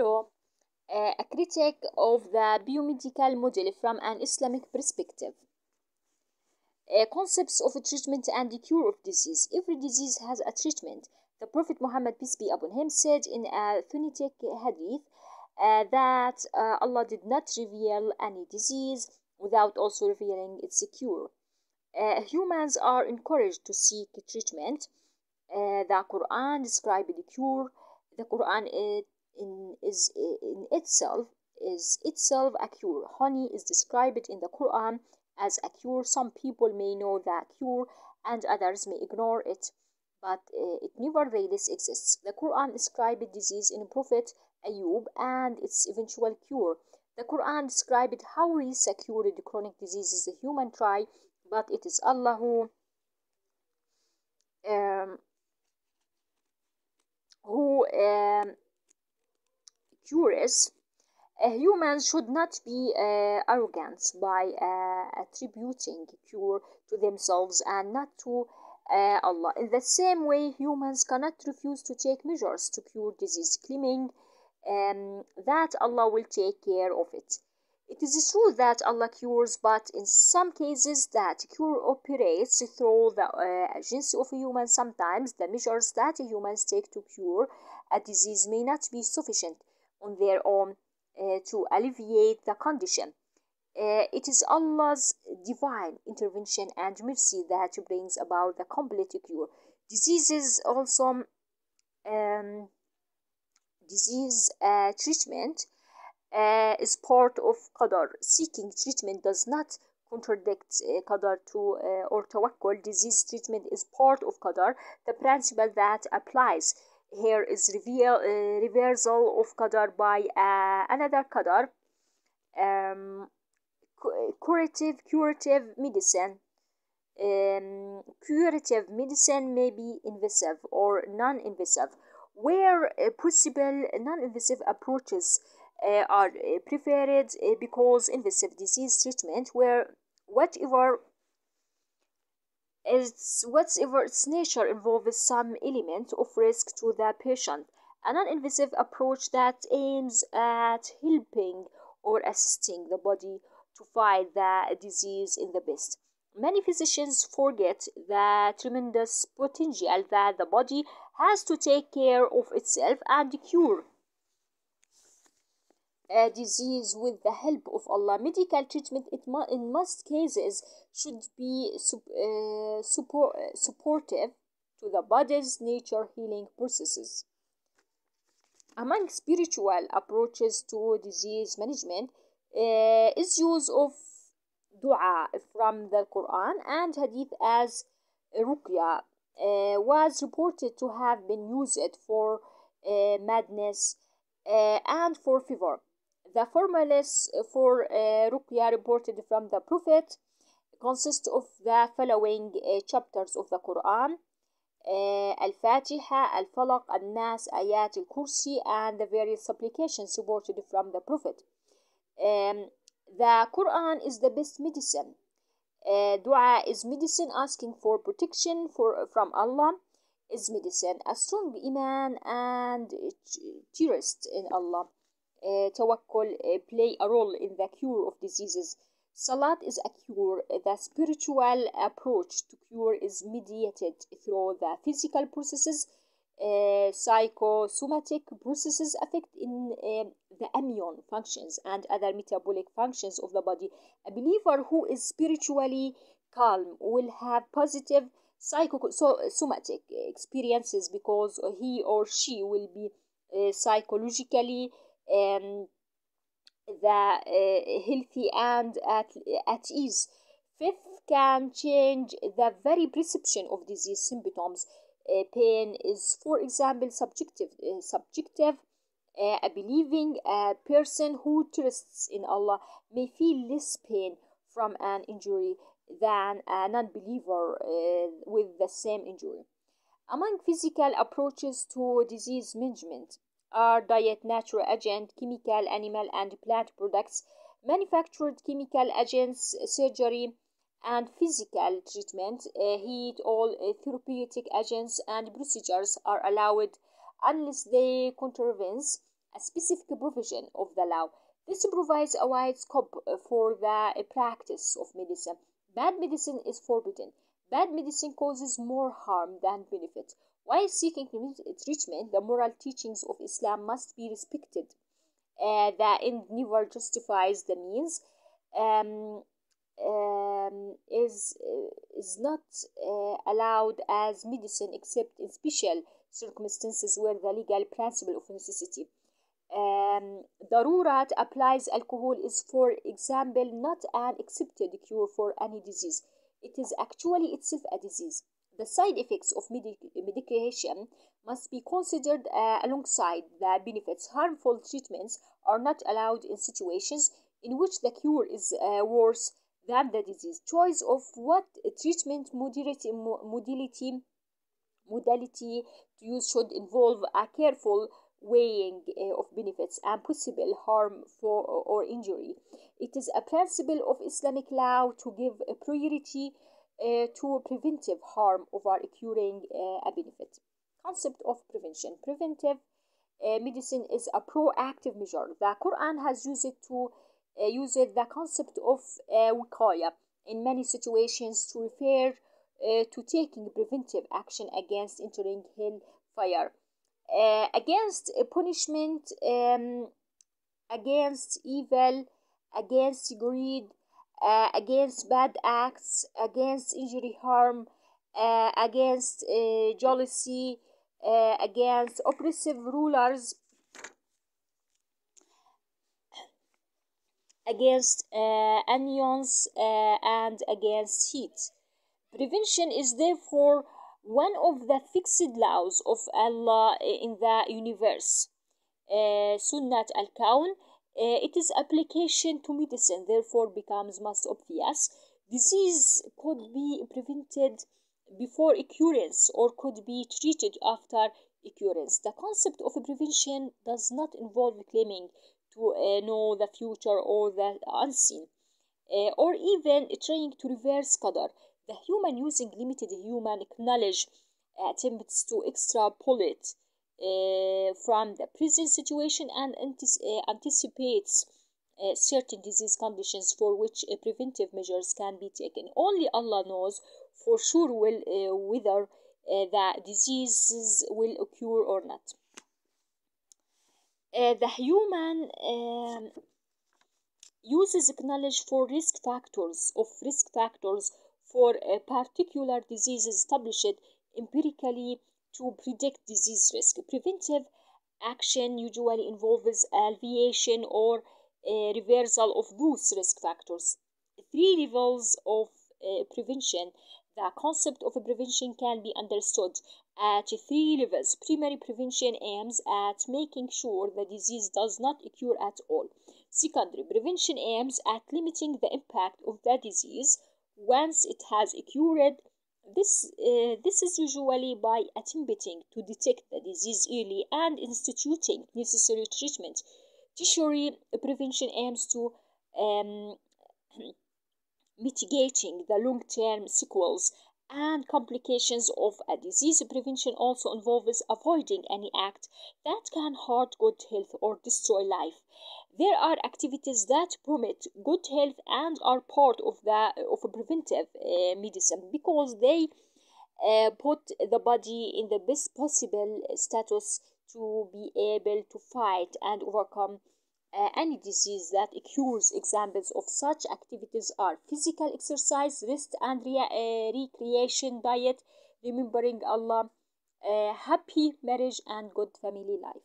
So, a critique of the biomedical model from an Islamic perspective. Concepts of treatment and the cure of disease. Every disease has a treatment. The Prophet Muhammad, peace be upon him, said in a authentic hadith that Allah did not reveal any disease without also revealing its cure. Humans are encouraged to seek treatment. The Quran describes the cure. The Quran is in itself a cure. Honey is described in the Quran as a cure. Some people may know the cure and others may ignore it, but it nevertheless exists. The Quran described disease in Prophet Ayub and its eventual cure. The Quran described how Isa cured the chronic diseases the human try, but it is Allah um, who cures. Humans should not be arrogant by attributing cure to themselves and not to Allah. In the same way, humans cannot refuse to take measures to cure disease, claiming that Allah will take care of it. It is true that Allah cures, but in some cases that cure operates through the agency of a human. Sometimes the measures that humans take to cure a disease may not be sufficient on their own to alleviate the condition. It is Allah's divine intervention and mercy that brings about the complete cure. Diseases also disease treatment is part of qadar. Seeking treatment does not contradict qadar or tawakkul. Disease treatment is part of qadar. The principle that applies here is reversal of qadar by another qadar. Curative medicine. Curative medicine may be invasive or non-invasive. Where possible, non-invasive approaches are preferred because invasive disease treatment, where whatever its nature involves some element of risk to the patient. A non-invasive approach that aims at helping or assisting the body to fight the disease in the best. Many physicians forget the tremendous potential that the body has to take care of itself and cure a disease with the help of Allah. Medical treatment in most cases should be supportive to the body's nature healing processes. Among spiritual approaches to disease management is use of dua from the Quran and hadith as ruqya was reported to have been used for madness and for fever. The formulas for ruqya reported from the Prophet consist of the following chapters of the Quran: Al-Fatiha, Al-Falaq, Al-Nas, Ayat, Al-Kursi, and the various supplications reported from the Prophet. The Quran is the best medicine. Dua is medicine. Asking for protection from Allah is medicine. A strong iman and trust in Allah, tawakkul, play a role in the cure of diseases. Salat is a cure. The spiritual approach to cure is mediated through the physical processes. Psychosomatic processes affect in the immune functions and other metabolic functions of the body. A believer who is spiritually calm will have positive psychosomatic experiences because he or she will be psychologically healthy and at ease. Fifth, can change the very perception of disease symptoms. Pain is, for example, subjective. A believing person who trusts in Allah may feel less pain from an injury than a non-believer with the same injury. Among physical approaches to disease management are diet, natural agent, chemical, animal, and plant products, manufactured chemical agents, surgery, and physical treatment. Heat, all therapeutic agents and procedures are allowed unless they contravene a specific provision of the law. This provides a wide scope for the practice of medicine. Bad medicine is forbidden. Bad medicine causes more harm than benefit. While seeking treatment, the moral teachings of Islam must be respected. The end never justifies the means. Um, is not allowed as medicine except in special circumstances where the legal principle of necessity. Darurat applies. Alcohol is, for example, not an accepted cure for any disease. It is actually itself a disease. The side effects of medication must be considered alongside the benefits. Harmful treatments are not allowed in situations in which the cure is worse than the disease. Choice of what treatment modality to use should involve a careful weighing of benefits and possible harm or injury. It is a principle of Islamic law to give a priority to preventive harm over curing a benefit. Concept of prevention. Preventive medicine is a proactive measure. The Quran has used the concept of wiqaya in many situations to refer to taking preventive action against entering hellfire, against punishment, against evil, against greed, against bad acts, against injury, harm, against jealousy, against oppressive rulers, against onions, and against heat. Prevention is therefore one of the fixed laws of Allah in the universe. Sunnat al-Kawn. Its application to medicine therefore becomes most obvious. Disease could be prevented before occurrence or could be treated after occurrence. The concept of prevention does not involve claiming to know the future or the unseen, or even trying to reverse qadar. The human, using limited human knowledge, attempts to extrapolate from the present situation and anticipates certain disease conditions for which preventive measures can be taken. Only Allah knows for sure whether the diseases will occur or not. The human uses knowledge for risk factors for a particular disease established empirically to predict disease risk. Preventive action usually involves alleviation or reversal of those risk factors. 3 levels of prevention. The concept of prevention can be understood at 3 levels. Primary prevention aims at making sure the disease does not occur at all. Secondary prevention aims at limiting the impact of the disease once it has occurred. This is usually by attempting to detect the disease early and instituting necessary treatment. Tertiary prevention aims to mitigating the long-term sequels and complications of a disease. Prevention also involves avoiding any act that can hurt good health or destroy life. There are activities that promote good health and are part of preventive medicine because they put the body in the best possible status to be able to fight and overcome any disease that occurs. Examples of such activities are physical exercise, rest and recreation, diet, remembering Allah, happy marriage, and good family life.